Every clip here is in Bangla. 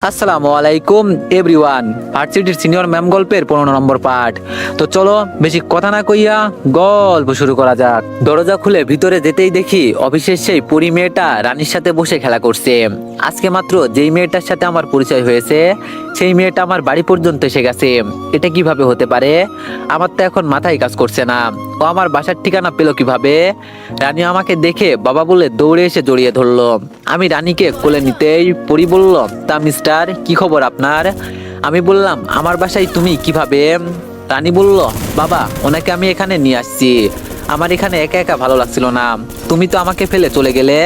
আসসালামু আলাইকুম এভরিওয়ান। ভার্সিটির সিনিয়র ম্যাম গল্পের 15 নম্বর পার্ট। তো চলো বেশি কথা না কইয়া গল্প শুরু করা যাক। দরজা খুলে ভিতরে যেতেই দেখি অফিসের সেই পরি মেয়েটা রানীর সাথে বসে খেলা করছে। আজকে মাত্র যেই মেয়েটার সাথে আমার পরিচয় হয়েছে সেই মেয়েটা আমার বাড়ি পর্যন্ত এসে গেছে। এটা কিভাবে হতে পারে? আমার তো এখন মাথায় কাজ করছে না। ও আমার বাসার ঠিকানা পেলো কিভাবে? রানী আমাকে দেখে বাবা বলে দৌড়ে এসে জড়িয়ে ধরলো। আমি রানীকে কোলে নিতেই পরি বলল, তা মিস্টার, কি খবর আপনার? আমি বললাম, আমার বাসায় তুমি কিভাবে? রানী বলল, বাবা, ওনাকে আমি এখানে নিয়ে আসছি। আমার এখানে একা একা ভালো লাগছিল না, তুমি তো আমাকে ফেলে চলে গেলে।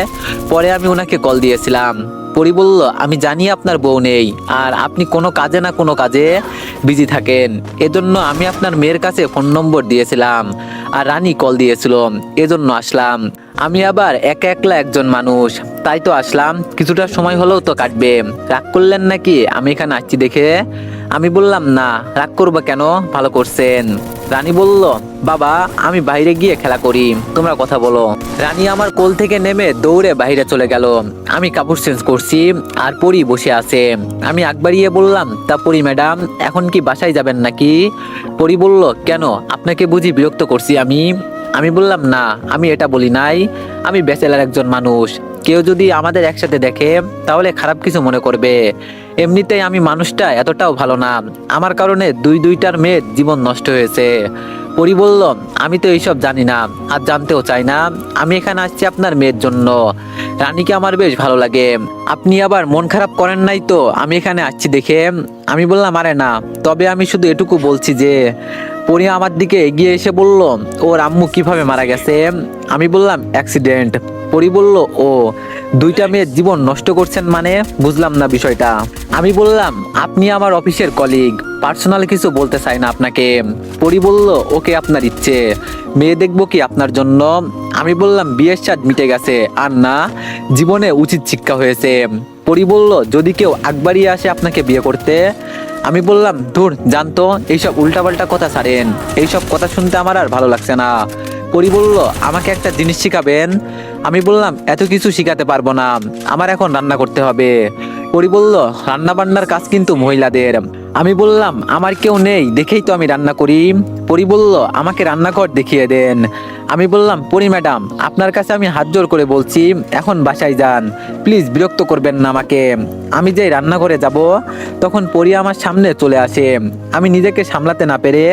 পরে আমি ওনাকে কল দিয়েছিলাম। পরি বলল, আমি জানি আপনার বউ নেই আর আপনি কোনো কাজে না কোনো কাজে বিজি থাকেন, এজন্য আমি আপনার মেয়ের কাছে ফোন নম্বর দিয়েছিলাম আর রানী কল দিয়েছিল, এজন্য আসলাম। আমি আবার একা একলা একজন মানুষ, তাই তো আসলাম, কিছুটা সময় হলেও তো কাটবে। রাগ করলেন নাকি আমি এখানে আসছি দেখে? আমি বললাম, না, রাগ করবো কেন, ভালো করছেন। রানী বলল, বাবা, আমি বাইরে গিয়ে খেলা করি, তোমরা কথা বলো। রানী আমার কোল থেকে নেমে দৌড়ে বাইরে চলে গেল। আমি কাপড় চেঞ্জ করছি আর পরি বসে আছে। আমি আগ বাড়িয়ে বললাম, তা পরি ম্যাডাম, এখন কি বাসায় যাবেন নাকি? পরি বলল, কেন, আপনাকে বুঝি বিরক্ত করছি আমি? আমি বললাম, না, আমি এটা বলি নাই, আমি ব্যাচেলার একজন মানুষ, কেউ যদি আমাদের একসাথে দেখে তাহলে খারাপ কিছু মনে করবে। এমনিতেই আমি মানুষটা এতটাও ভালো না, আমার কারণে দুইটার মেয়ের জীবন নষ্ট হয়েছে। পরি বলল, আমি তো এইসব জানি না আর জানতেও চাই না, আমি এখানে আসছি আপনার মেয়ের জন্য। রানীকে আমার বেশ ভালো লাগে, আপনি আবার মন খারাপ করেন নাই তো আমি এখানে আসছি দেখে? আমি বললাম, আরে না, তবে আমি শুধু এটুকু বলছি যে পরি আমার দিকে এগিয়ে এসে বলল, ওর আম্মু কিভাবে মারা গেছে? আমি বললাম, অ্যাক্সিডেন্ট। পরি বলল, ও, দুইটা মেয়ের জীবন নষ্ট করছেন মানে? বুঝলাম না বিষয়টা। আমি বললাম, আপনি আমার অফিসের কলিগ, পার্সোনাল কিছু বলতে চাই না আপনাকে। পরি বলল, ওকে, আপনার ইচ্ছে, মেয়ে দেখবো কি আপনার জন্য? আমি বললাম, বিয়ের স্বাদ মিটে গেছে আর না, জীবনে উচিত শিক্ষা হয়েছে। পরি বলল, যদি কেউ আগ বাড়িয়ে আসে আপনাকে বিয়ে করতে? আমি বললাম, ধুর, জানতো, এইসব উল্টাপাল্টা কথা ছাড়েন, এইসব কথা শুনতে আমার আর ভালো লাগছে না। পরি বলল, আমাকে একটা জিনিস শিখাবেন? আমি বললাম, এত কিছু শিখাতে পারবো না, আমার এখন রান্না করতে হবে। পরি বলল, রান্না বান্নার কাজ কিন্তু মহিলাদের। আমি বললাম, আমার কেউ নেই দেখেই তো আমি রান্না করি। পরি বলল, আমাকে রান্নাঘর দেখিয়ে দেন। আমি বললাম, পরি ম্যাডাম, আপনার কাছে আমি হাত জোর করে বলছি, এখন বাসায় যান, প্লিজ বিরক্ত করবেন না আমাকে। আমি যে রান্নাঘরে যাব তখন পরি আমার সামনে চলে আসে। আমি নিজেকে সামলাতে না পেরে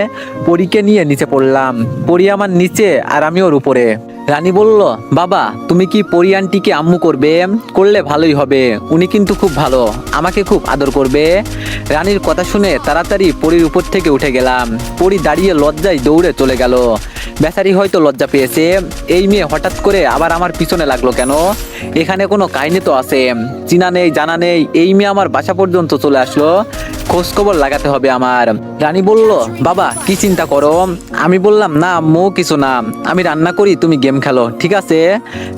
পরীকে নিয়ে নিচে পড়লাম। পরি আমার নিচে আর আমি ওর উপরে। রানী বলল, বাবা, তুমি কি পরি আন্টিকে আম্মু করবে? করলে ভালোই হবে, উনি কিন্তু খুব ভালো, আমাকে খুব আদর করবে। রানীর কথা শুনে তাড়াতাড়ি পরির উপর থেকে উঠে গেলাম। পরি দাঁড়িয়ে লজ্জায় দৌড়ে চলে গেল। বেচারি হয়তো লজ্জা পেয়েছে, এই মেয়ে হঠাৎ করে আবার আমার পিছনে লাগলো কেন? এখানে কোনো কাহিনী তো আছে, চিনা নেই জানা নেই, এই মেয়ে আমার বাসা পর্যন্ত চলে আসলো, খোঁজ খবর লাগাতে হবে আমার। রানী বলল, বাবা, কি চিন্তা করো? আমি বললাম, না আম্মু, কিছু না, আমি রান্না করি, তুমি গেম খেলো, ঠিক আছে?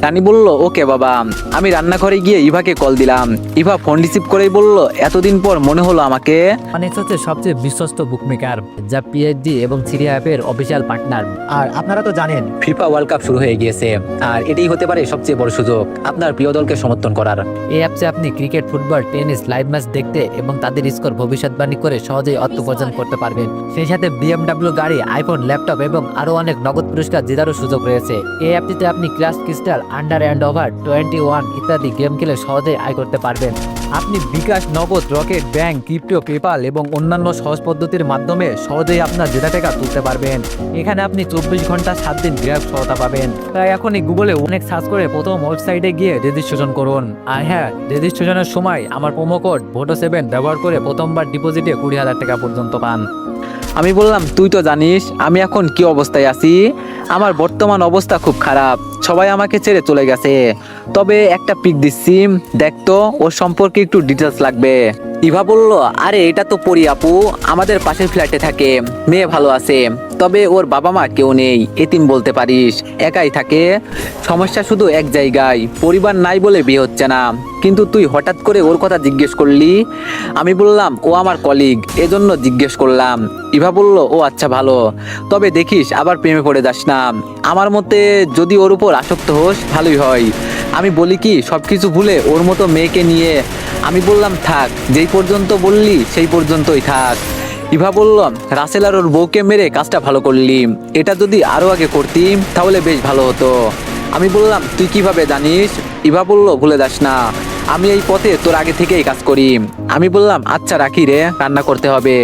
রানী বলল, ওকে বাবা। আমি রান্নাঘরে গিয়ে ইভাকে কল দিলাম। ইভা ফোন রিসিভ করেই বলল, এতদিন পর মনে হলো আমাকে। অনেক্স হচ্ছে সবচেয়ে বিশ্বস্ত বুকমেকার, যা পিএইচডি এবং সিরিয়া অ্যাপের অফিসিয়াল পার্টনার। আর আপনারা তো জানেন ফিফা ওয়ার্ল্ড কাপ শুরু হয়ে গিয়েছে আর এটাই হতে পারে সবচেয়ে বড় সুযোগ আপনার প্রিয় দলকে সমর্থন করার। এই অ্যাপসে আপনি cricket, football, tennis live match দেখতে এবং তাদের স্কোর ভবিষ্যৎবাণী করে সহজেই অর্থ উপার্জন করতে পারবেন। সেই সাথে বিএমডব্লিউ গাড়ি, আইফোন, ল্যাপটপ এবং আরো অনেক নগদ পুরস্কার জেতারও সুযোগ রয়েছে। এই অ্যাপটিতে আপনি crush crystal, under and over 21 ইত্যাদি গেম খেলে সহজেই আয় করতে পারবেন। আপনি বিকাশ, নগদ, রকেট, ব্যাংক, ক্রিপ্টো, পেপাল এবং অন্যান্য সহজ পদ্ধতির মাধ্যমে সহজেই আপনার জেতা টাকা তুলতে পারবেন। এখানে আপনি 24 ঘন্টা 7 দিন গ্রাহক সহায়তা পাবেন। তাই এখনই গুগলে অনেক সার্চ করে প্রথম ওয়েবসাইটে গিয়ে রেজিস্ট্রেশন করুন। আর হ্যাঁ, রেজিস্ট্রেশনের সময় আমার প্রোমো কোড VOTO7 ব্যবহার করে প্রথমবার ডিপোজিটে 20,000 টাকা পর্যন্ত পান। আমি বললাম, তুই তো জানিস আমি এখন কি অবস্থায় আছি, আমার বর্তমান অবস্থা খুব খারাপ, সবাই আমাকে ছেড়ে চলে গেছে, তবে একটা পিক দিচ্ছি, দেখতো, ওর সম্পর্কে একটু ডিটেলস লাগবে। ইভা বলল, আরে এটা তো পরি আপু, আমাদের পাশের ফ্ল্যাটে থাকে, মেয়ে ভালো আছে, তবে ওর বাবা মা কেউ নেই, এতিম বলতে পারিস, একাই থাকে, সমস্যা শুধু এক জায়গায়, পরিবার নাই বলে বিয়ে হচ্ছে না, কিন্তু তুই হঠাৎ করে ওর কথা জিজ্ঞেস করলি। আমি বললাম, ও আমার কলিগ, এজন্য জিজ্ঞেস করলাম। ইভা বলল, ও আচ্ছা, ভালো, তবে দেখিস আবার প্রেমে পড়ে যাস না, আমার মতে যদি ওর উপর আসক্ত হোস ভালোই হয়, আমি বলি কি সবকিছু ভুলে ওর মতো মেয়েকে নিয়ে। আমি বললাম থাক, যেই পর্যন্ত বললি সেই পর্যন্তই থাক। ইভা বলল, রাসেল আর ওর বউকে মেরে কাজটা ভালো করলি, এটা যদি আরো আগে করতি তাহলে বেশ ভালো হতো। আমি বললাম তুই কিভাবে জানিস? ইভা বলল, ভুলে যাস না, আমি এই পথে তোর আগে থেকেই কাজ করি। আমি বললাম আচ্ছা রাখি রে, রান্না করতে হবে।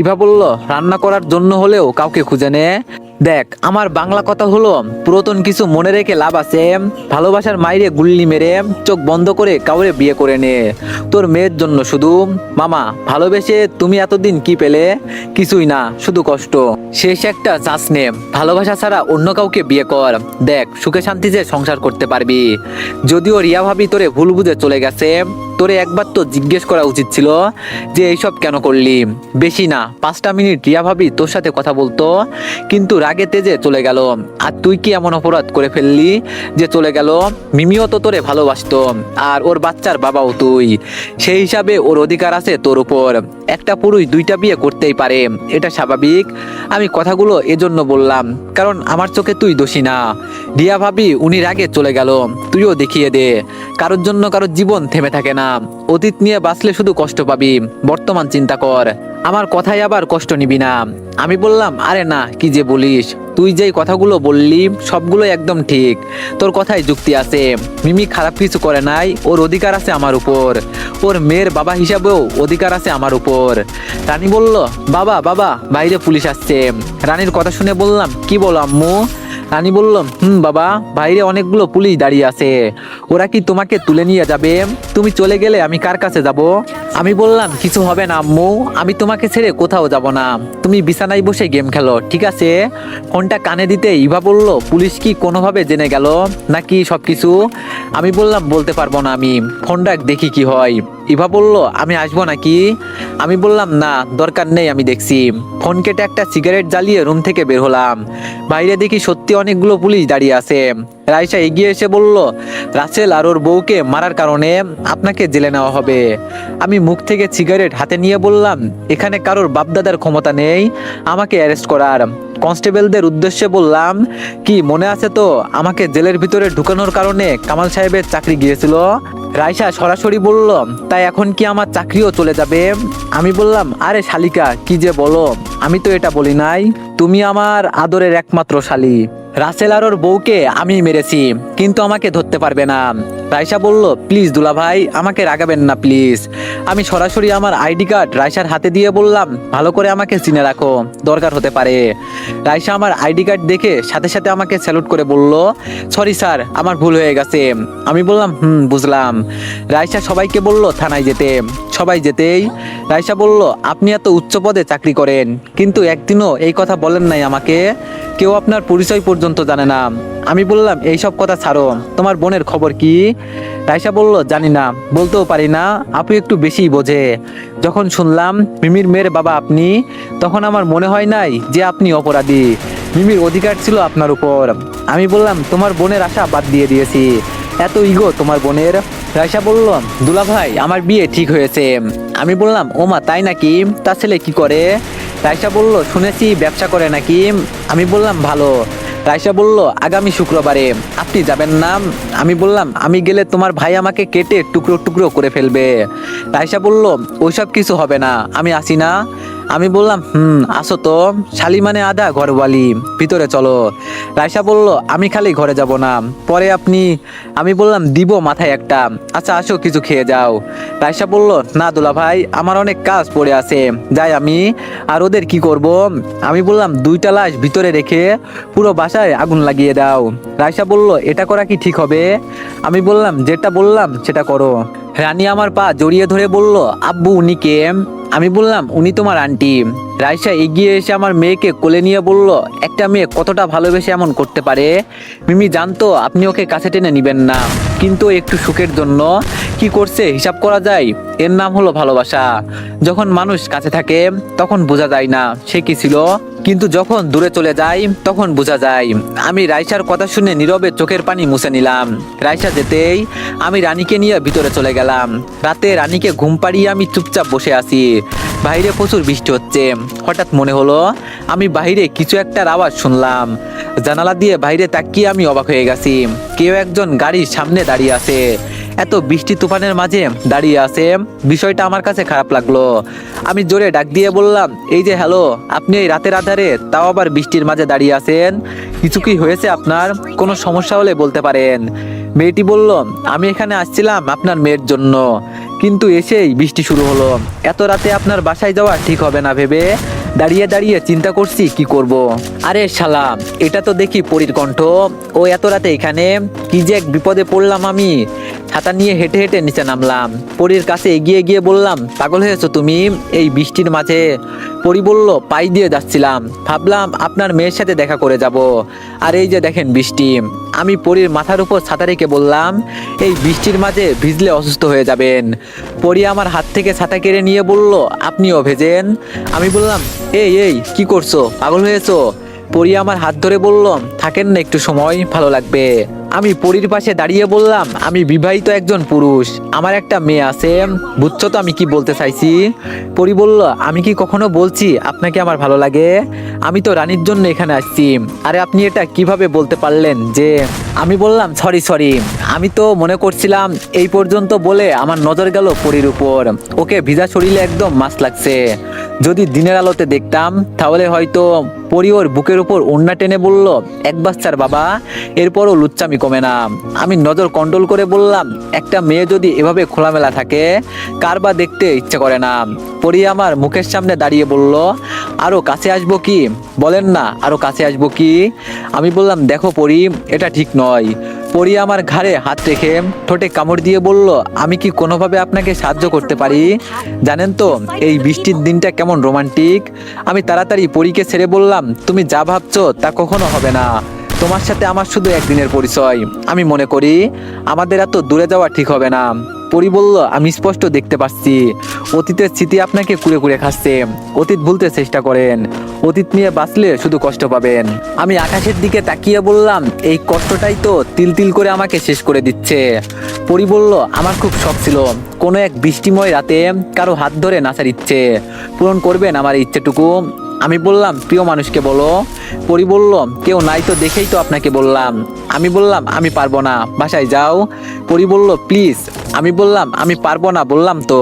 ইভা বলল, রান্না করার জন্য হলেও কাউকে খুঁজে নে। দেখ, আমার বাংলা কথা হলো, পুরাতন কিছু মনে রেখে লাভ আছে? ভালোবাসার মাইরে গুল্লি মেরে চোখ বন্ধ করে কাউরে বিয়ে করে নে, তোর মেয়ের জন্য শুধু। মামা, ভালোবেসে তুমি এতদিন কি পেলে? কিছুই না, শুধু কষ্ট। শেষ একটা চান্স নে, ভালোবাসা ছাড়া অন্য কাউকে বিয়ে কর, দেখ সুখে শান্তিতে সংসার করতে পারবি। যদিও রিয়া ভাবি তোরে ভুল বুঝে চলে গেছে, তোরে একবার তো জিজ্ঞেস করা উচিত ছিল যে এইসব কেন করলি। বেশি না 5টা মিনিট রিয়া ভাবি তোর সাথে কথা বলতো, কিন্তু রাগে তেজে চলে গেল। আর তুই কি এমন অপরাধ করে ফেললি যে চলে গেল? মিমিও তো তোরে ভালোবাসতো, আর ওর বাচ্চার বাবাও তুই, সেই হিসাবে ওর অধিকার আছে তোর উপর। একটা পুরুষ 2টা বিয়ে করতেই পারে, এটা স্বাভাবিক। আমি কথাগুলো এজন্য বললাম কারণ আমার চোখে তুই দোষী না। রিয়া ভাবি উনি রাগে চলে গেল, তুইও দেখিয়ে দে, কারোর জন্য কারোর জীবন থেমে থাকে না। অতীত নিয়ে বাঁচলে শুধু কষ্ট পাবি, বর্তমান চিন্তা কর। আমার কথায় আবার কষ্ট নিবি না। আমি বললাম আরে না, কি যে বলিস, তুই যেই কথাগুলো বললি সবগুলো একদম ঠিক, তোর কথায় যুক্তি আছে। মিমি খারাপ কিছু করে নাই, ওর অধিকার আছে আমার উপর, ওর মেয়ের বাবা হিসাবেও অধিকার আছে আমার উপর। রানী বলল, বাবা বাবা, বাইরে পুলিশ আসছে। রানীর কথা শুনে বললাম, কি বলো আম্মু? রানী বলল, বাবা, বাইরে অনেকগুলো পুলিশ দাঁড়িয়ে আছে, ওরা কি তোমাকে তুলে নিয়ে যাবে? তুমি চলে গেলে আমি কার কাছে যাব? আমি বললাম, কিছু হবে না আম্মু, আমি তোমাকে ছেড়ে কোথাও যাব না, তুমি বিছানায় বসে গেম খেলো, ঠিক আছে? ফোনটা কানে দিতে ইভা বলল, পুলিশ কি কোনোভাবে জেনে গেল নাকি সবকিছু? আমি বললাম, বলতে পারবো না, আমি ফোন রাখ, দেখি কি হয়। ইভা বলল, আমি আসবো নাকি? আমি বললাম না, দরকার নেই, আমি দেখছি। ফোন কেটে একটা সিগারেট জ্বালিয়ে রুম থেকে বের হলাম। বাইরে দেখি সত্যি অনেকগুলো পুলিশ দাঁড়িয়ে আছে। রাইসা এগিয়ে এসে বলল, রাসেল আর ওর বউকে মারার কারণে আপনাকে জেলে নেওয়া হবে। আমি মুখ থেকে সিগারেট হাতে নিয়ে বললাম, এখানে কারোর বাপদাদার ক্ষমতা নেই আমাকে অ্যারেস্ট করার। কনস্টেবলদের উদ্দেশ্যে বললাম, কি মনে আছে তো আমাকে জেলের ভিতরে ঢুকানোর কারণে কামাল সাহেবের চাকরি গিয়েছিল? রাইসা সরাসরি বলল, তাই এখন কি আমার চাকরিও চলে যাবে? আমি বললাম, আরে শালিকা, কি যে বলো, আমি তো এটা বলি নাই, তুমি আমার আদরের একমাত্র শালী। রাসেল আর ওর বউকে আমি মেরেছি, কিন্তু আমাকে ধরতে পারবে না। রাইসা বলল, প্লিজ দুলা ভাই, আমাকে রাগাবেন না প্লিজ। আমি সরাসরি আমার আইডি কার্ড রাইসার হাতে দিয়ে বললাম, ভালো করে আমাকে চিনে রাখো, দরকার হতে পারে। রাইসা আমার আইডি কার্ড দেখে সাথে সাথে আমাকে স্যালুট করে বলল, সরি স্যার, আমার ভুল হয়ে গেছে। আমি বললাম, বুঝলাম। রাইসা সবাইকে বলল থানায় যেতে। সবাই যেতেই রাইসা বলল, আপনি এত উচ্চ পদে চাকরি করেন, কিন্তু একদিনও এই কথা বলেন নাই আমাকে, কেউ আপনার পরিচয় পর্যন্ত জানে না। আমি বললাম, এইসব কথা ছাড়ো, তোমার বোনের খবর কি? রাইসা বলল, জানি না, বলতেও পারি না, আপু একটু বেশি বোঝে। যখন শুনলাম মিমির মেয়ের বাবা আপনি, তখন আমার মনে হয় নাই যে আপনি অপরাধী, মিমির অধিকার ছিল আপনার উপর। আমি বললাম, তোমার বোনের আশা বাদ দিয়ে দিয়েছি, এত ইগো তোমার বোনের। রাইসা বলল, দুলা ভাই, আমার বিয়ে ঠিক হয়েছে। আমি বললাম, ওমা তাই নাকি, তার ছেলে কি করে? রাইসা বলল, শুনেছি ব্যবসা করে নাকি। আমি বললাম, ভালো। রাইসা বলল, আগামী শুক্রবারে আপনি যাবেন না? আমি বললাম, আমি গেলে তোমার ভাই আমাকে কেটে টুকরো টুকরো করে ফেলবে। রাইসা বলল, ওইসব কিছু হবে না, আমি আসি না? আমি বললাম, আসো তো, শালি মানে আদা ঘরওয়ালি, ভিতরে চলো। রাইসা বলল, আমি খালি ঘরে যাব না, পরে আপনি। আমি বললাম, দিব মাথায় একটা, আচ্ছা আসো কিছু খেয়ে যাও। রাইসা বলল, না দুলা ভাই, আমার অনেক কাজ পড়ে আছে, যাই আমি। আর ওদের কি করব? আমি বললাম, 2টা লাশ ভিতরে রেখে পুরো বাসায় আগুন লাগিয়ে দাও। রাইসা বলল, এটা করা কি ঠিক হবে? আমি বললাম, যেটা বললাম সেটা করো। রানী আমার পা জড়িয়ে ধরে বলল, আব্বু উনি কে? আমি বললাম, উনি তোমার আন্টি। রাইসা এগিয়ে এসে আমার মেয়েকে কোলে নিয়ে বলল, একটা মেয়ে কতটা ভালোবেসে এমন করতে পারে? মিমি জানতো আপনি ওকে কাছে টেনে নিবেন না, কিন্তু একটু সুখের জন্য কি করছে হিসাব করা যায়। এর নাম হলো ভালোবাসা। যখন মানুষ কাছে থাকে তখন বোঝা যায় না সে কি ছিল, কিন্তু যখন দূরে চলে যায় তখন বোঝা যায়। আমি রাইসার কথা শুনে নীরবে চোখের পানি মুছে নিলাম। রাইসা যেতেই আমি রানীকে নিয়ে ভিতরে চলে গেলাম। রাতে রানীকে ঘুম পাড়িয়ে আমি চুপচাপ বসে আছি। বাইরে প্রচুর বৃষ্টি হচ্ছে। হঠাৎ মনে হলো আমি বাইরে কিছু একটার আওয়াজ শুনলাম। জানালা দিয়ে বাইরে তাকিয়ে আমি অবাক হয়ে গেছি। কেউ একজন গাড়ির সামনে দাঁড়িয়ে আছে। এত বৃষ্টি তুফানের মাঝে দাঁড়িয়ে আছে, বিষয়টা আমার কাছে খারাপ লাগলো। আমি জোরে ডাক দিয়ে বললাম, এই যে হ্যালো, আপনি এই রাতের আধারে তাও আবার বৃষ্টির মাঝে দাঁড়িয়ে আছেন, কিছু কি হয়েছে আপনার? কোনো সমস্যা হলে বলতে পারেন। মেয়েটি বলল, আমি এখানে আসছিলাম আপনার মেয়ের জন্য, কিন্তু এসেই বৃষ্টি শুরু হলো। এত রাতে আপনার বাসায় যাওয়া ঠিক হবে না ভেবে দাঁড়িয়ে দাঁড়িয়ে চিন্তা করছি কি করব। আরে শালা, এটা তো দেখি পরীর কণ্ঠ। ও এত রাতে এখানে, কি যে এক বিপদে পড়লাম আমি। ছাতা নিয়ে হেঁটে হেঁটে নিচে নামলাম। পরীর কাছে এগিয়ে গিয়ে বললাম, পাগল হয়েছো তুমি এই বৃষ্টির মাঝে? পরী বলল, পাই দিয়ে যাচ্ছিলাম, ভাবলাম আপনার মেয়ের সাথে দেখা করে যাব, আর এই যে দেখেন বৃষ্টি। আমি পরীর মাথার উপর ছাতা রেখে বললাম, এই বৃষ্টির মাঝে ভিজলে অসুস্থ হয়ে যাবেন। পরী আমার হাত থেকে ছাতা কেড়ে নিয়ে বলল, আপনিও ভেজেন। আমি বললাম, এই এই কি করছো, পাগল হয়েছো? পরী আমার হাত ধরে বলল, থাকেন না একটু সময়, ভালো লাগবে। আমি পরীর পাশে দাঁড়িয়ে বললাম, আমি বিবাহিত একজন পুরুষ, আমার একটা মেয়ে আছে, বুঝছো তো আমি কি বলতে চাইছি? পরী বলল, আমি কি কখনো বলছি আপনাকে আমার ভালো লাগে? আমি তো রানীর জন্য এখানে আসছি। আরে আপনি এটা কিভাবে বলতে পারলেন যে? আমি বললাম, সরি, আমি তো মনে করছিলাম এই পর্যন্ত বলে আমার নজর গেল পরীর উপর। ওকে ভিজা শরীরে একদম মাছ লাগছে। যদি দিনের আলোতে দেখতাম তাহলে হয়তো। পরী ওর বুকের উপর ওড়না টেনে বলল, এক বাচ্চার বাবা, এরপরও লুচ্চামি কমে না। আমি নজর কন্ট্রোল করে বললাম, একটা মেয়ে যদি এভাবে খোলামেলা থাকে, কার বা দেখতে ইচ্ছে করে না? পরী আমার মুখের সামনে দাঁড়িয়ে বলল, আরো কাছে আসবো কি? বলেন না, আরো কাছে আসবো কি? আমি বললাম, দেখো পরী, এটা ঠিক নয়। পরী আমার ঘাড়ে হাত রেখে ঠোঁটে কামড় দিয়ে বলল, আমি কি কোনোভাবে আপনাকে সাহায্য করতে পারি? জানেন তো এই বৃষ্টির দিনটা কেমন রোমান্টিক। আমি তাড়াতাড়ি পরীকে ছেড়ে বললাম, তুমি যা ভাবছো তা কখনো হবে না। তোমার সাথে আমার শুধু একদিনের পরিচয়। আমি মনে করি আমাদের এত দূরে যাওয়া ঠিক হবে না। পরী বলল, আমি স্পষ্ট দেখতে পাচ্ছি অতীতের স্মৃতি আপনাকে কুড়ে কুড়ে খাচ্ছে। অতীত ভুলতে চেষ্টা করেন, অতীত নিয়ে বাঁচলে শুধু কষ্ট পাবেন। আমি আকাশের দিকে তাকিয়ে বললাম, এই কষ্টটাই তো তিল তিল করে আমাকে শেষ করে দিচ্ছে। পরী বলল, আমার খুব শখ ছিল কোনো এক বৃষ্টিময় রাতে কারো হাত ধরে নাচার ইচ্ছে। পূরণ করবেন আমার এই ইচ্ছেটুকু? আমি বললাম, প্রিয় মানুষকে বলো। পরী বলল, কেউ নাই তো দেখেই তো আপনাকে বললাম। আমি বললাম, আমি পারবো না, বাসায় যাও। পরী বলল, প্লিজ। আমি বললাম, আমি পারবো না বললাম তো।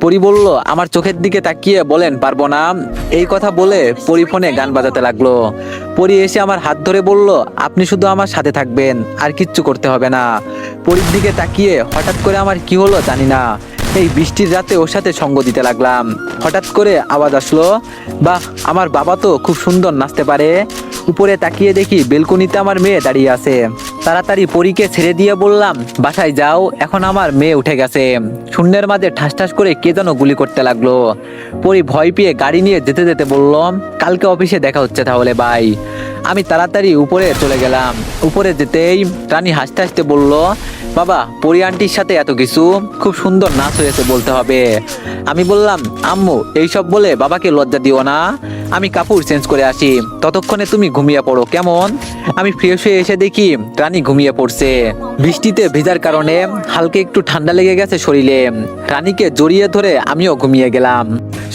পরী বলল, আমার চোখের দিকে তাকিয়ে বলেন পারবো না। এই কথা বলে পরী ফোনে গান বাজাতে লাগলো। পরী এসে আমার হাত ধরে বলল, আপনি শুধু আমার সাথে থাকবেন, আর কিচ্ছু করতে হবে না। পরীর দিকে তাকিয়ে হঠাৎ করে আমার কি হলো জানি না, এই বৃষ্টির রাতে ওর সাথে সঙ্গ দিতে লাগলাম। হঠাৎ করে আওয়াজ আসলো, বাহ, আমার বাবা তো খুব সুন্দর নাচতে পারে। উপরে তাকিয়ে দেখি বেলকনিতে আমার মেয়ে দাঁড়িয়ে আছে। তাড়াতাড়ি পরীকে ছেড়ে দিয়ে বললাম, বাসায় যাও, এখন আমার মেয়ে উঠে গেছে। শূন্যের মাঝে ঠাস ঠাস করে কে যেন গুলি করতে লাগলো। পরী ভয় পেয়ে গাড়ি নিয়ে যেতে যেতে বলল, কালকে অফিসে দেখা হচ্ছে তাহলে বাই। আমি তাড়াতাড়ি উপরে চলে গেলাম। উপরে যেতেই রানী হাসতে হাসতে বলল, বাবা, পরী আন্টির সাথে এত কিছু, খুব সুন্দর নাচ হয়েছে বলতে হবে। আমি বললাম, আম্মু এইসব বলে বাবাকে লজ্জা দিও না, আমি কাপড় চেঞ্জ করে আসি, ততক্ষণে তুমি ঘুমিয়ে পড়ো কেমন? আমি ফ্রেশ হয়ে এসে দেখি রানী ঘুমিয়ে পড়ছে। বৃষ্টিতে ভেজার কারণে হালকা একটু ঠান্ডা লেগে গেছে শরীরে। রানীকে জড়িয়ে ধরে আমিও ঘুমিয়ে গেলাম।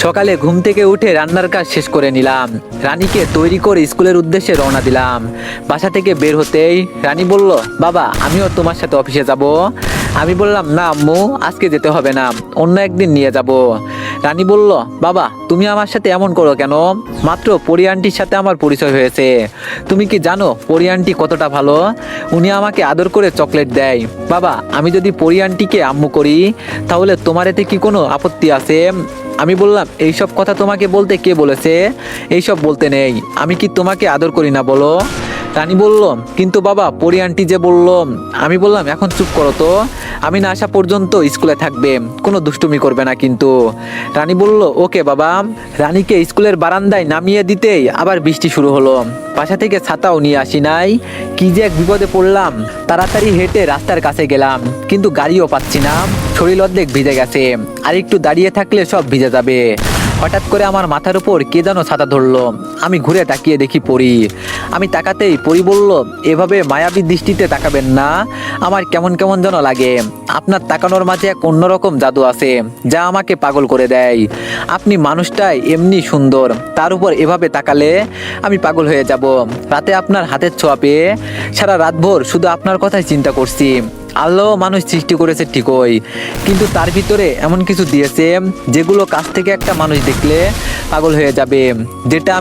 সকালে ঘুম থেকে উঠে রান্নার কাজ শেষ করে নিলাম। রানীকে তৈরি করে স্কুলের উদ্দেশ্যে রওনা দিলাম। বাসা থেকে বের হতেই রানী বলল, বাবা, আমিও তোমার সাথে অফিসে যাব। আমি বললাম, না আম্মু, আজকে যেতে হবে না, অন্য একদিন নিয়ে যাব। রানী বলল, বাবা, তুমি আমার সাথে এমন করো কেন? মাত্র পরী আন্টির সাথে আমার পরিচয় হয়েছে। তুমি কি জানো পরী আন্টি কতটা ভালো? উনি আমাকে আদর করে চকলেট দেয়। বাবা, আমি যদি পরী আন্টিকে আম্মু করি তাহলে তোমার এতে কি কোনো আপত্তি আছে? আমি বললাম, এইসব কথা তোমাকে বলতে কে বলেছে? এইসব বলতে নেই। আমি কি তোমাকে আদর করি না বলো? রানী বলল, কিন্তু বাবা, পরী আন্টি যে বলল। আমি বললাম, এখন চুপ করো তো, আমি না আসা পর্যন্ত স্কুলে থাকবে, কোনো দুষ্টুমি করবে না কিন্তু। রানী বলল, ওকে বাবা। রানীকে স্কুলের বারান্দায় নামিয়ে দিতেই আবার বৃষ্টি শুরু হলো। বাসা থেকে ছাতাও নিয়ে আসি নাই, কি যে এক বিপদে পড়লাম। তাড়াতাড়ি হেঁটে রাস্তার কাছে গেলাম, কিন্তু গাড়িও পাচ্ছি না। শরীর অর্ধেক ভিজে গেছে, আর একটু দাঁড়িয়ে থাকলে সব ভিজে যাবে। হঠাৎ করে আমার মাথার উপর কে যেন ছাতা ধরলো। আমি ঘুরে তাকিয়ে দেখি পরি। আমি তাকাতেই পরি বলল, এভাবে মায়াবী দৃষ্টিতে তাকাবেন না, আমার কেমন কেমন যেন লাগে। আপনার তাকানোর মাঝে এক অন্যরকম জাদু আছে যা আমাকে পাগল করে দেয়। আপনি মানুষটাই এমনি সুন্দর, তার উপর এভাবে তাকালে আমি পাগল হয়ে যাব। রাতে আপনার হাতের ছোঁয়া পেয়ে সারা রাতভর শুধু আপনার কথাই চিন্তা করছি। আল্লাহ মানুষ সৃষ্টি করেছে ঠিকই, কিন্তু তার ভিতরে এমন কিছু দিয়েছে যেগুলো কাছ থেকে একটা মানুষ দেখলে পাগল হয়ে যাবে, যেটা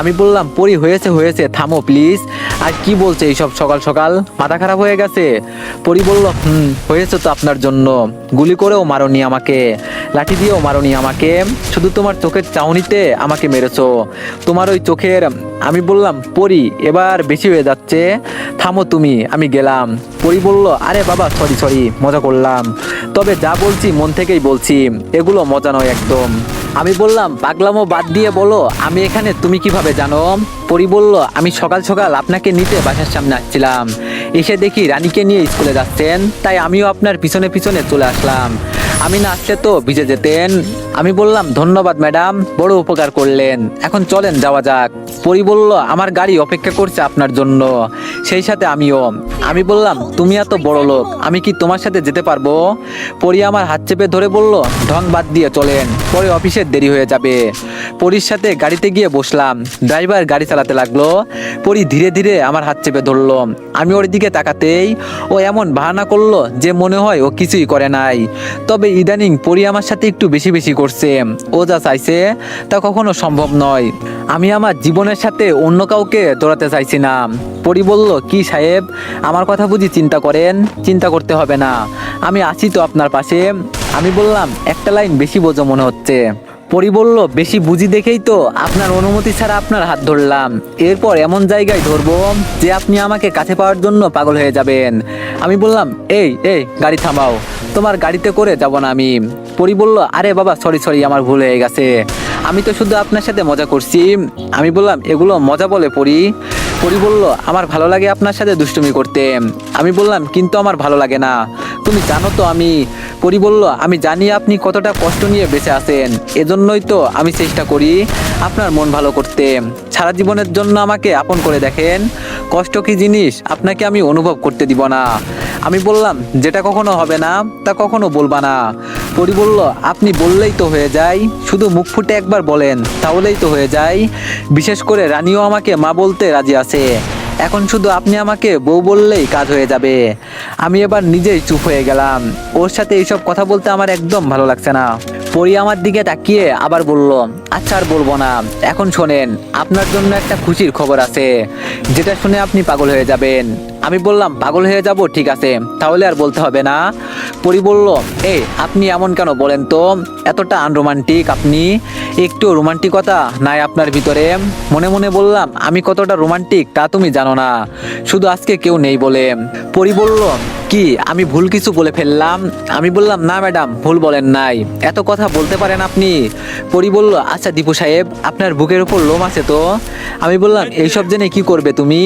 আমি বললাম, পরি হয়েছে হয়েছে, থামো প্লিজ। আর কি বলছে এইসব সকাল সকাল, মাথা খারাপ হয়ে গেছে? পরি বলল, হয়েছে তো আপনার জন্য। গুলি করেও মারোনি আমাকে, লাঠি দিয়েও মারোনি আমাকে, শুধু তোমার চোখের চাহনিতে আমাকে মেরেছো, তোমার ওই চোখের। আমি বললাম, পরি এবার বেশি হয়ে যাচ্ছে, থামো তুমি, আমি গেলাম। পরি বলল, আরে বাবা সরি, মজা করলাম, তবে যা বলছি মন থেকেই বলছি, এগুলো মজা নয় একদম। আমি বললাম, পাগলামো বাদ দিয়ে বলো, আমি এখানে তুমি কিভাবে জানো? পরি বলল, আমি সকাল সকাল আপনাকে নিতে বাসার সামনে আসছিলাম, এসে দেখি রানীকে নিয়ে স্কুলে যাচ্ছেন, তাই আমিও আপনার পিছনে পিছনে চলে আসলাম। আমি না আসলে তো ভিজে যেতেন। আমি বললাম, ধন্যবাদ ম্যাডাম, বড় উপকার করলেন, এখন চলেন যাওয়া যাক। পরি বলল, আমার গাড়ি অপেক্ষা করছে আপনার জন্য, সেই সাথে আমিও। আমি বললাম, তুমি এত বড় লোক, আমি কি তোমার সাথে যেতে পারবো? পরি আমার হাত চেপে ধরে বলল, ঢং বাদ দিয়ে চলেন, পরে অফিসের দেরি হয়ে যাবে। পরির সাথে গাড়িতে গিয়ে বসলাম, ড্রাইভার গাড়ি চালাতে লাগলো। পরি ধীরে ধীরে আমার হাত চেপে ধরলো। আমি ওর দিকে তাকাতেই ও এমন বাহানা করলো যে মনে হয় ও কিছুই করে নাই। তবে ইদানিং পরি আমার সাথে একটু বেশি বেশি করছে। ও যা চাইছে তা কখনো সম্ভব নয়। আমি আমার জীবনের সাথে অন্য কাউকে দৌড়াতে চাইছি না। পরি বলল, কি সাহেব, আমার কথা বুঝি চিন্তা করেন? চিন্তা করতে হবে না, আমি আছি তো আপনার পাশে। আমি বললাম, একটা লাইন বেশি বোঝো মনে হচ্ছে। পরি বলল, বেশি বুঝি দেখেই তো আপনার অনুমতি ছাড়া আপনার হাত ধরলাম, এরপর এমন জায়গায় ধরবো যে আপনি আমাকে কাছে পাওয়ার জন্য পাগল হয়ে যাবেন। আমি বললাম, এই গাড়ি থামাও, তোমার গাড়িতে করে যাব না আমি। পরি বলল, আরে বাবা সরি, আমার ভুল হয়ে গেছে, আমি তো শুধু আপনার সাথে মজা করছি। আমি বললাম, এগুলো মজা বলে পরি? পরি বলল, আমার ভালো লাগে আপনার সাথে দুষ্টুমি করতে। আমি বললাম, কিন্তু আমার ভালো লাগে না, তুমি জানো তো আমি। পরি বলল, আমি জানি আপনি কতটা কষ্ট নিয়ে বেঁচে আছেন, এজন্যই তো আমি চেষ্টা করি আপনার মন ভালো করতে। সারা জীবনের জন্য আমাকে আপন করে দেখেন, কষ্ট কি জিনিস আপনাকে আমি অনুভব করতে দিব না। আমি বললাম, যেটা কখনো হবে না তা কখনো বলবা না। পরি বলল, আপনি বললেই তো হয়ে যায়, শুধু মুখ ফুটে একবার বলেন তাহলেই তো হয়ে যায়। বিশেষ করে রানীও আমাকে মা বলতে রাজি আছে, এখন শুধু আপনি আমাকে বউ বললেই কাজ হয়ে যাবে। আমি এবার নিজেই চুপ হয়ে গেলাম, ওর সাথে এইসব কথা বলতে আমার একদম ভালো লাগছে না। পরি আমার দিকে তাকিয়ে আবার বলল, আচ্ছা আর বলবো না, এখন শোনেন, আপনার জন্য একটা খুশির খবর আছে, যেটা শুনে আপনি পাগল হয়ে যাবেন। আমি বললাম, পাগল হয়ে যাব, ঠিক আছে, তাহলে আর বলতে হবে না। পরি বলল, আপনি এমন কেন বলেন তো, এতটা আনরোমান্টিক আপনি, একটু রোমান্টিকতা নাই আপনার ভিতরে? মনে মনে বললাম, আমি কতটা রোমান্টিক তা তুমি জানো না, শুধু আজকে কেউ নেই বলে। পরি বলল, কি আমি ভুল কিছু বলে ফেললাম? আমি বললাম, না ম্যাডাম, ভুল বলেন নাই, এত কথা বলতে পারেন আপনি। পরি বলল, আচ্ছা দীপু সাহেব, আপনার বুকের উপর লোম আছে তো? আমি বললাম, এইসব জেনে কি করবে তুমি?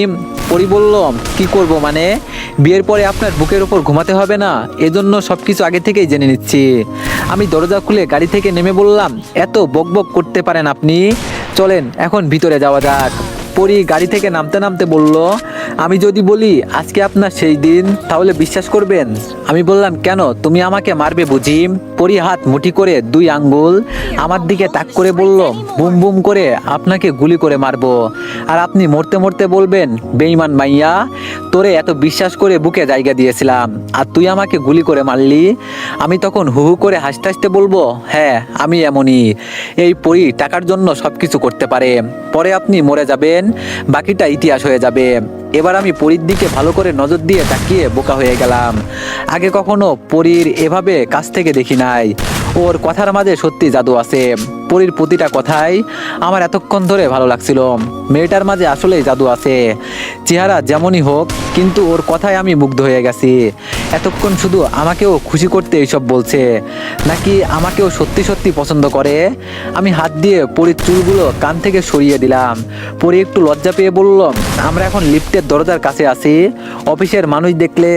পরি বলল, কি করব মানে? বিয়ের পরে আপনার বুকের উপর ঘুমাতে হবে না, এজন্য সবকিছু আগে থেকেই জেনে নিচ্ছি। আমি দরজা খুলে গাড়ি থেকে নেমে বললাম, এত বকবক করতে পারেন আপনি, চলেন এখন ভিতরে যাওয়া যাক। পরি গাড়ি থেকে নামতে নামতে বলল, আমি যদি বলি আজকে আপনার সেই দিন, তাহলে বিশ্বাস করবেন? আমি বললাম, কেন, তুমি আমাকে মারবে বুঝি? পরি হাত মুঠি করে 2 আঙ্গুল আমার দিকে তাক করে বলল, বুম বুম করে আপনাকে গুলি করে মারবো, আর আপনি মরতে মরতে বলবেন, বেঈমান মাইয়া, তোরে এত বিশ্বাস করে বুকে জায়গা দিয়েছিলাম, আর তুই আমাকে গুলি করে মারলি। আমি তখন হু হু করে হাসতে হাসতে বলবো, হ্যাঁ আমি এমনই, এই পরি টাকার জন্য সবকিছু করতে পারে, পরে আপনি মরে যাবেন, বাকিটা ইতিহাস হয়ে যাবে। এবার আমি পরীর দিকে ভালো করে নজর দিয়ে তাকিয়ে বোকা হয়ে গেলাম। আগে কখনো পরীর এভাবে কাছ থেকে দেখি নাই। ওর কথার মাঝে সত্যি জাদু আছে। পরীর প্রতিটা কথাই আমার এতক্ষণ ধরে ভালো লাগছিল। মেয়েটার মাঝে আসলেই জাদু আছে, চেহারা যেমনই হোক, কিন্তু ওর কথায় আমি মুগ্ধ হয়ে গেছি। এতক্ষণ শুধু আমাকেও খুশি করতে এইসব বলছে, নাকি আমাকেও সত্যি সত্যি পছন্দ করে? আমি হাত দিয়ে পরীর চুলগুলো কান থেকে সরিয়ে দিলাম। পরী একটু লজ্জা পেয়ে বলল, আমরা এখন লিফটের দরজার কাছে আছি, অফিসের মানুষ দেখলে।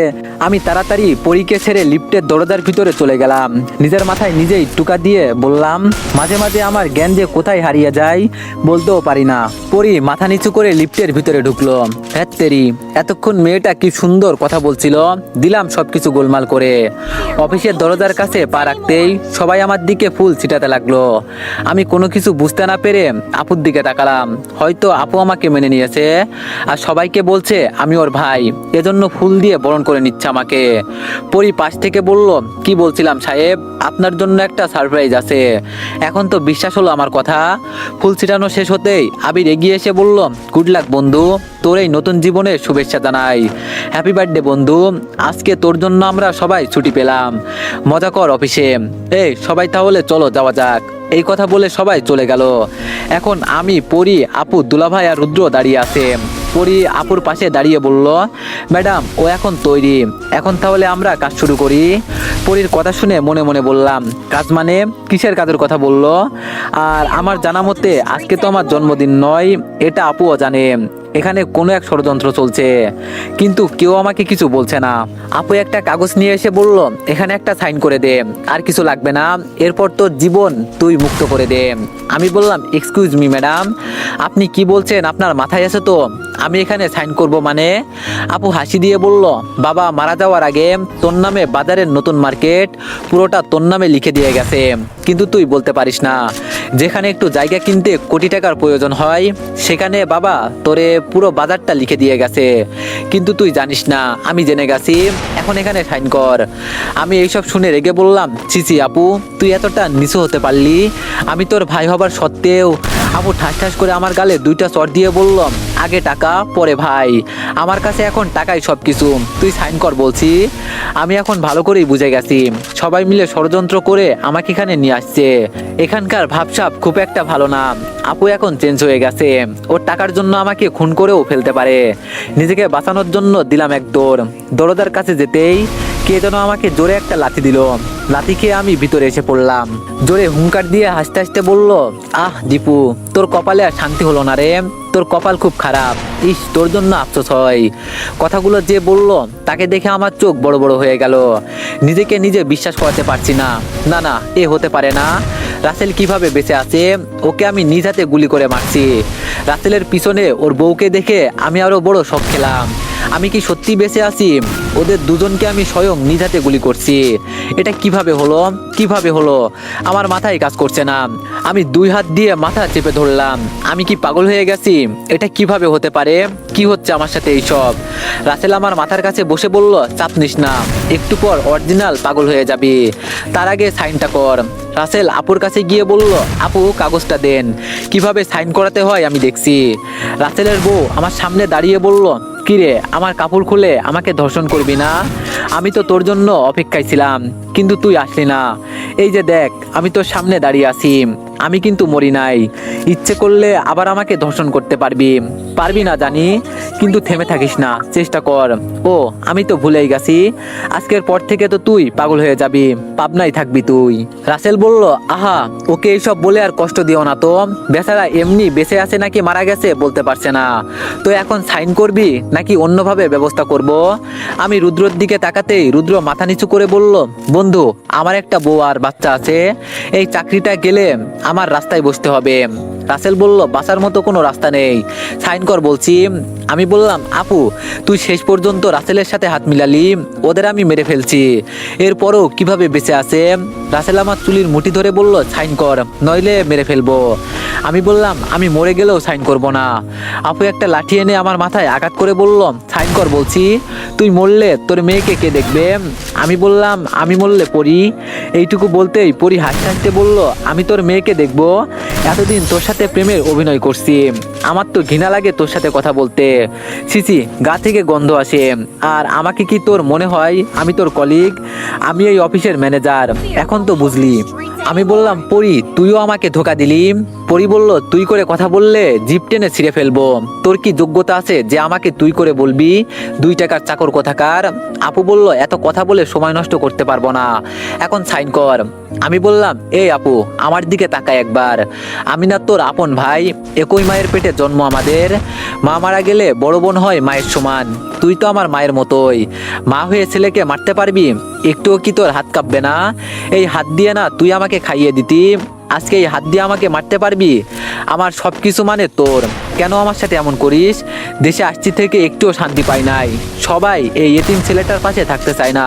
আমি তাড়াতাড়ি পরীকে ছেড়ে লিফটের দরজার ভিতরে চলে গেলাম। নিজের মাথায় নিজে নিজেই টুকা দিয়ে বললাম, মাঝে মাঝে আমার জ্ঞান যে কোথায় হারিয়ে যায় বলতেও পারি না। পরি মাথা নিচু করে লিফটের ভিতরে ঢুকলো। হ্যাত্তেরি, এতক্ষণ মেয়েটা কি সুন্দর কথা বলছিল, দিলাম সবকিছু গোলমাল করে। অফিসের দরজার কাছে পা রাখতেই সবাই আমার দিকে ফুল ছিটাতে লাগলো। আমি কোনো কিছু বুঝতে না পেরে আপুর দিকে তাকালাম। হয়তো আপু আমাকে মেনে নিয়েছে আর সবাইকে বলছে আমি ওর ভাই, এজন্য ফুল দিয়ে বরণ করে নিচ্ছে আমাকে। পরি পাশ থেকে বলল, কি বলছিলাম সাহেব, আপনার জন্য একটা সারপ্রাইজ আছে। এখন তো বিশ্বাস হলো আমার কথা। ফুল ছিটানো শেষ হতেই আবির এগিয়ে এসে বলল, গুড লাক বন্ধু, তোর এই নতুন জীবনের শুভেচ্ছা জানাই। হ্যাপি বার্থডে বন্ধু, আজকে তোর জন্য আমরা সবাই ছুটি পেলাম। মজা কর অফিসে। এই সবাই তাহলে চলো যাওয়া যাক। এই কথা বলে সবাই চলে গেল। এখন আমি, পরি, আপু, দুলাভাই আর রুদ্র দাঁড়িয়ে আছে। পরি আপুর পাশে দাঁড়িয়ে বলল, ম্যাডাম ও এখন তৈরি, এখন তাহলে আমরা কাজ শুরু করি। পরির কথা শুনে মনে মনে বললাম, কাজ মানে কিসের কাজের কথা বললো? আর আমার জানা মতে আজকে তো আমার জন্মদিন নয়, এটা আপুও জানে। এখানে কোনো এক ষড়যন্ত্র চলছে, কিন্তু কেউ আমাকে কিছু বলছে না। আপু একটা কাগজ নিয়ে এসে বলল, এখানে একটা সাইন করে দে, আর কিছু লাগবে না, এরপর তোর জীবন তুই মুক্ত করে দে। আমি বললাম, এক্সকিউজ মি ম্যাডাম, আপনি কি বলছেন, আপনার মাথায় আছে তো? আমি এখানে সাইন করব মানে? আপু হাসি দিয়ে বলল, বাবা মারা যাওয়ার আগে তোর নামে বাজারের নতুন মার্কেট পুরোটা তোর নামে লিখে দিয়ে গেছে, কিন্তু তুই বলতে পারিস না। যেখানে একটু জায়গা কিনতে কোটি টাকার প্রয়োজন হয়, সেখানে বাবা তোরে পুরো বাজারটা লিখে দিয়ে গেছে, কিন্তু তুই জানিস না, আমি জেনে গেছি। এখন এখানে সাইন কর। আমি এইসব শুনে রেগে বললাম, ছিছি আপু, তুই এতটা নিচু হতে পারলি? আমি তোর ভাই হবার সত্ত্বেও। আপু ঠাস ঠাস করে আমার গালে দুইটা চড় দিয়ে বলল, আগে টাকা পরে ভাই, আমার কাছে এখন টাকাই সব কিছু, তুই সাইন কর বলছি। আমি এখন ভালো করেই বুঝে গেছি, সবাই মিলে ষড়যন্ত্র করে আমাকে এখানে নিয়ে আসছে। এখানকার ভাবসাব খুব একটা ভালো না। আপু এখন চেঞ্জ হয়ে গেছে, ওর টাকার জন্য আমাকে খুন করেও ফেলতে পারে। নিজেকে বাঁচানোর জন্য দিলাম এক দৌড়। দরজার কাছে যেতেই কে যেন আমাকে জোরে একটা লাথি দিল। লাথি খেয়ে আমি ভিতরে এসে পড়লাম। জোরে হুঙ্কার দিয়ে হাসতে হাসতে বলল, আহ দীপু, তোর কপালে আর শান্তি হলো না রে, তোর কপাল খুব খারাপ। ইস, তোর জন্য আফসোস হয়। কথাগুলো যে বলল তাকে দেখে আমার চোখ বড় বড় হয়ে গেল। নিজেকে নিজে বিশ্বাস করাতে পারছি না। না না, এ হতে পারে না। রাসেল কিভাবে বেঁচে আছে? ওকে আমি নিজ হাতে গুলি করে মারছি। রাসেলের পিছনে ওর বউকে দেখে আমি আরো বড় শক খেলাম। আমি কি সত্যি বেঁচে আছি? ওদের দুজনকে আমি স্বয়ং নিজ হাতে গুলি করছি। এটা কিভাবে হলো? কিভাবে হলো? আমার মাথায় কাজ করছে না। আমি দুই হাত দিয়ে মাথা চেপে ধরলাম। আমি কি পাগল হয়ে গেছি? এটা কিভাবে হতে পারে? কি হচ্ছে আমার সাথে এইসব? রাসেল আমার মাথার কাছে বসে বলল, চাপ নিস না, একটু পর অরিজিনাল পাগল হয়ে যাবি, তার আগে সাইনটা কর। রাসেল আপুর কাছে গিয়ে বলল, আপু কাগজটা দেন, কিভাবে সাইন করাতে হয় আমি দেখছি। রাসেলের বউ আমার সামনে দাঁড়িয়ে বলল, কিরে, আমার কাপড় খুলে আমাকে ধর্ষণ করবি না? আমি তো তোর জন্য অপেক্ষায় ছিলাম, কিন্তু তুই আসলি না। এই যে দেখ, আমি তোর সামনে দাঁড়িয়ে আছি, আমি কিন্তু মরি নাই। ইচ্ছে করলে আবার আমাকে ধর্ষণ করতে পারবি। পারবি না জানি, কিন্তু থেমে থাকিস না, চেষ্টা কর। ও, আমি তো ভুলেই গেছি, আজকের পর থেকে তো তুই পাগল হয়ে যাবি, পাবনায় থাকবি তুই। রাসেল বলল, আহা, ওকে এইসব বলে আর কষ্ট দিও না তো। বেচারা এমনি বেঁচে আছে নাকি মারা গেছে বলতে পারছে না। তো এখন সাইন করবি নাকি অন্যভাবে ব্যবস্থা করব? আমি রুদ্রর দিকে তাকাতেই রুদ্র মাথা নিচু করে বলল, বন্ধু, আমার একটা বউ আর বাচ্চা আছে, এই চাকরিটা গেলে আমার রাস্তায় বসতে হবে। রাসেল বলল, বাঁচার মতো কোনো রাস্তা নেই, সাইন কর বলছি। আমি বললাম, আপু তুই শেষ পর্যন্ত রাসেলের সাথে হাত মিলালি, ওদের আমি মেরে ফেলছি, এরপরও কিভাবে বেঁচে আছে? রাসেল আমার চুলির মুঠি ধরে বলল, সাইন কর, নইলে মেরে ফেলবো। আমি বললাম, আমি মরে গেলেও সাইন করব না। আপু একটা লাঠি এনে আমার মাথায় আঘাত করে বলল, সাইন কর বলছি, তুই মরলে তোর মেয়েকে কে দেখবে? আমি বললাম, আমি মরলে পরি। এইটুকু বলতেই পরি হাসতে হাসতে বলল, আমি তোর মেয়েকে দেখবো? এতদিন তোর সাথে প্রেমের অভিনয় করছি, আমার তো ঘৃণা লাগে তোর সাথে কথা বলতে। সিসি, গা থেকে গন্ধ আসে। আর আমাকে কি তোর মনে হয় আমি তোর কলিগ? আমি এই অফিসের ম্যানেজার, এখন তো বুঝলি। আমি বললাম, পরি তুইও আমাকে ধোকা দিলি। পরি বলল, তুই করে কথা বললে জিভ টেনে ছিঁড়ে ফেলবো। তোর কি যোগ্যতা আছে যে আমাকে তুই করে বলবি? 2 টাকার চাকর কোথাকার। আপু বলল, এত কথা বলে সময় নষ্ট করতে পারবো না, এখন সাইন কর। আমি বললাম, এই আপু, আমার দিকে তাকায় একবার। আমি না তোর আপন ভাই? একই মায়ের পেটে জন্ম আমাদের। মা মারা গেলে বড় বোন হয় মায়ের সমান। তুই তো আমার মায়ের মতোই। মা হয়ে ছেলেকে মারতে পারবি? একটুও কি তোর হাত কাঁপবে না? এই হাত দিয়ে না তুই আমাকে খাইয়ে দিতি, আজকে এই হাত দিয়ে আমাকে মারতে পারবি? আমার সব কিছু মানে তোর। কেন আমার সাথে এমন করিস? দেশে আসছি থেকে একটুও শান্তি পাই নাই। সবাই এই এতিম ছেলেটার পাশে থাকতে চায় না।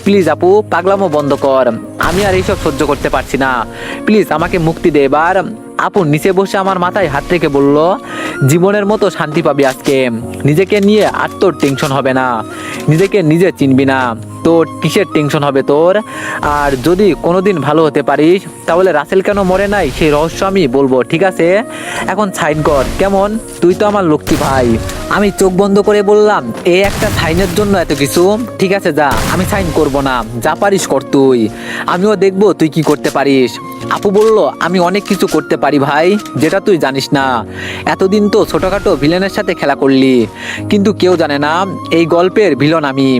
প্লিজ আপু, পাগলামো বন্ধ কর। আমি আর এইসব সহ্য করতে পারছি না। প্লিজ আমাকে মুক্তি দে এবার। আপু নিচে বসে আমার মাথায় হাত রেখে বলল, জীবনের মতো শান্তি পাবি আজকে। নিজেকে নিয়ে আর তোর টেনশন হবে না। নিজেকে নিজে চিনবি না, তোর কিসের টেনশন হবে তোর? আর যদি কোনোদিন ভালো হতে পারিস, তাহলে রাসেল কেন মরে নাই সেই রহস্য আমি বলবো, ঠিক আছে? এখন সাইন কর, কেমন? তুই তো আমার লক্ষ্মী ভাই। আমি চোখ বন্ধ করে বললাম, এই একটা সাইনের জন্য এত কিছু? ঠিক আছে যা, আমি সাইন করব না। যা পারিস কর তুই, আমিও দেখবো তুই কি করতে পারিস। আপু বলল, আমি অনেক কিছু করতে পারি ভাই, যেটা তুই জানিস না। এতদিন তো ছোটখাটো ভিলেনের সাথে খেলা করলি, কিন্তু কেউ জানে না এই গল্পের ভিলেন আমি।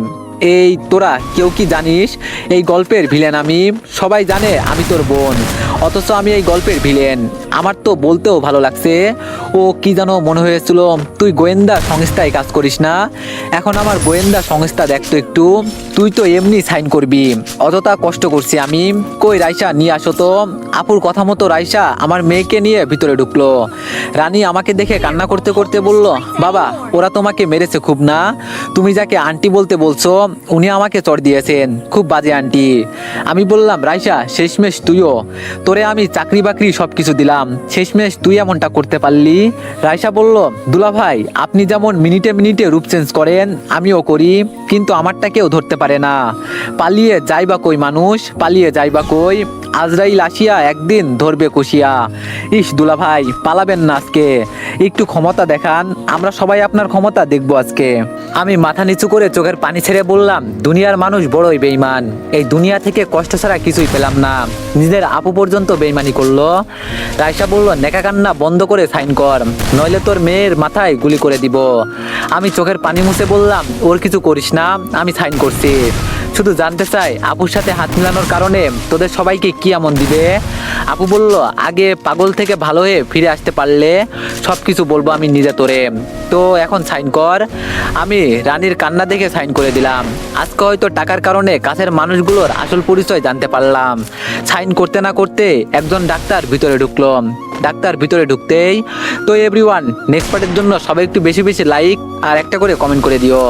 এই তোরা কেউ কি জানিস এই গল্পের ভিলেন আমি? সবাই জানে আমি তোর বোন, অথচ আমি এই গল্পের ভিলেন। আমার তো বলতেও ভালো লাগছে। ও কি যেন মনে হয়েছিল তুই গোয়েন্দা সংস্থায় কাজ করিস না। এখন আমার গোয়েন্দা সংস্থা দেখতো একটু। তুই তো এমনি সাইন করবি, অতটা কষ্ট করছি আমি। কই রাইসা নিয়ে আসো তো। আপুর কথা মতো রাইসা আমার মেয়েকে নিয়ে ভিতরে ঢুকলো। রানী আমাকে দেখে কান্না করতে করতে বলল, বাবা, ওরা তোমাকে মেরেছে খুব না? তুমি যাকে আন্টি বলতে বলছো, উনি আমাকে চড় দিয়েছেন, খুব বাজে আন্টি। আমি বললাম, রাইসা শেষমেশ তুইও, তোরে আমি চাকরি বাকরি সব কিছু দিলাম, শেষমেশ তুই এমনটা করতে পারলি? রাইসা বলল, দুলা ভাই, আপনি যেমন মিনিটে মিনিটে রূপ চেঞ্জ করেন, আমিও করি, কিন্তু আমারটা কেউ ধরতে পারে না। পালিয়ে যাইবা কই মানুষ, পালিয়ে যাইবা কই? আজরাইল আসিয়া একদিন ধরবে কষিয়া। ইস দুলা ভাই, পালাবেন না আজকে, একটু ক্ষমতা দেখান, আমরা সবাই আপনার ক্ষমতা দেখবো আজকে। আমি মাথা নিচু করে চোখের পানি ছেড়ে বললাম, দুনিয়ার মানুষ বড়ই বেঈমান। এই দুনিয়া থেকে কষ্ট ছাড়া কিছুই পেলাম না, নিজের আপু পর্যন্ত বেঈমানি করলো। রাইসা বলল, নেকা কান্না বন্ধ করে সাইন কর, নইলে তোর মেয়ের মাথায় গুলি করে দিব। আমি চোখের পানি মুছে বললাম, ওর কিছু করিস না, আমি সাইন করছি। শুধু জানতে চাই, আপুর সাথে হাত মিলানোর কারণে তোদের সবাইকে কি এমন দিবে? আপু বলল, আগে পাগল থেকে ভালো হয়ে ফিরে আসতে পারলে সব কিছু বলবো আমি নিজে তোরে। তো এখন সাইন কর। আমি রানীর কান্না দেখে সাইন করে দিলাম। আজকে হয়তো টাকার কারণে কাছের মানুষগুলোর আসল পরিচয় জানতে পারলাম। সাইন করতে না করতে একজন ডাক্তার ভিতরে ঢুকলো। ডাক্তার ভিতরে ঢুকতেই, তো এভরিওয়ান, নেক্সট পার্টের জন্য সবাই একটু বেশি বেশি লাইক আর একটা করে কমেন্ট করে দিও।